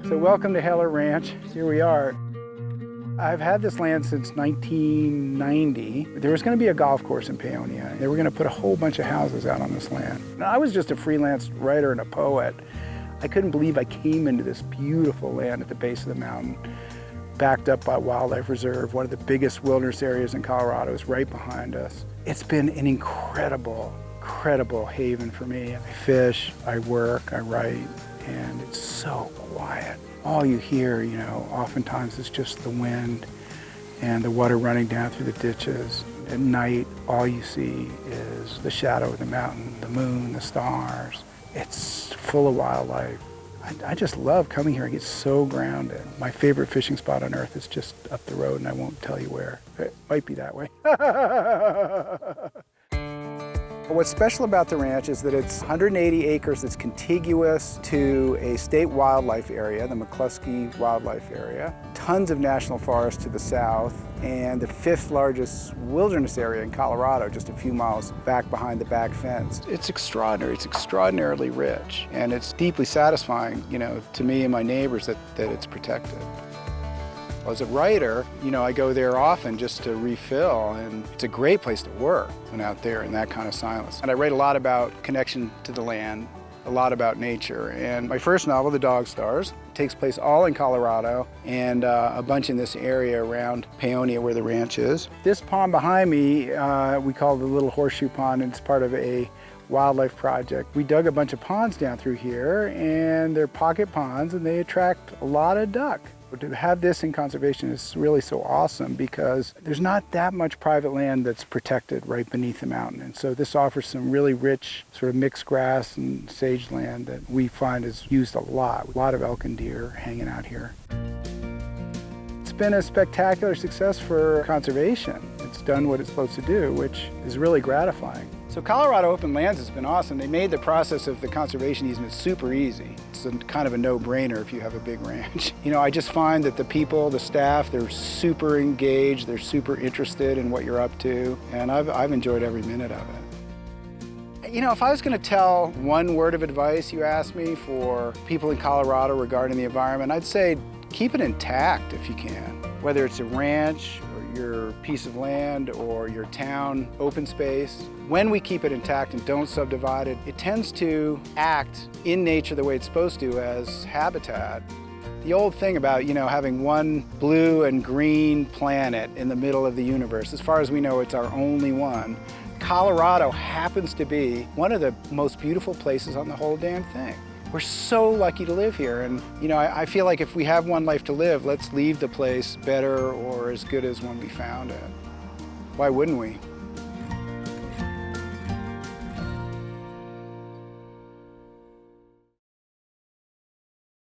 So welcome to Heller Ranch. Here we are. I've had this land since 1990. There was going to be a golf course in Paonia. They were going to put a whole bunch of houses out on this land. Now, I was just a freelance writer and a poet. I couldn't believe I came into this beautiful land at the base of the mountain, backed up by wildlife reserve. One of the biggest wilderness areas in Colorado is right behind us. It's been an incredible haven for me. I fish, I work, I write, and it's so quiet. All you hear, oftentimes is just the wind and the water running down through the ditches. At night, all you see is the shadow of the mountain, the moon, the stars. It's full of wildlife. I just love coming here. I get so grounded. My favorite fishing spot on earth is just up the road, and I won't tell you where. It might be that way. What's special about the ranch is that it's 180 acres that's contiguous to a state wildlife area, the McCluskey Wildlife Area, tons of national forests to the south, and the 5th largest wilderness area in Colorado, just a few miles back behind the back fence. It's extraordinary, it's extraordinarily rich, and it's deeply satisfying, to me and my neighbors that it's protected. As a writer, I go there often just to refill, and it's a great place to work when out there in that kind of silence. And I write a lot about connection to the land, a lot about nature. And my first novel, The Dog Stars, takes place all in Colorado and a bunch in this area around Paonia where the ranch is. This pond behind me, we call the Little Horseshoe Pond, and it's part of a wildlife project. We dug a bunch of ponds down through here, and they're pocket ponds, and they attract a lot of duck. To have this in conservation is really so awesome because there's not that much private land that's protected right beneath the mountain. And so this offers some really rich sort of mixed grass and sage land that we find is used a lot of elk and deer hanging out here. It's been a spectacular success for conservation. It's done what it's supposed to do, which is really gratifying. So Colorado Open Lands has been awesome. They made the process of the conservation easement super easy. It's kind of a no-brainer if you have a big ranch. I just find that the people, the staff, they're super engaged, they're super interested in what you're up to, and I've enjoyed every minute of it. If I was going to tell one word of advice you asked me for people in Colorado regarding the environment, I'd say keep it intact if you can. Whether it's a ranch, or your piece of land, or your town open space, when we keep it intact and don't subdivide it, it tends to act in nature the way it's supposed to as habitat. The old thing about, having one blue and green planet in the middle of the universe, as far as we know, it's our only one. Colorado happens to be one of the most beautiful places on the whole damn thing. We're so lucky to live here, and I feel like if we have one life to live, let's leave the place better or as good as when we found it. Why wouldn't we?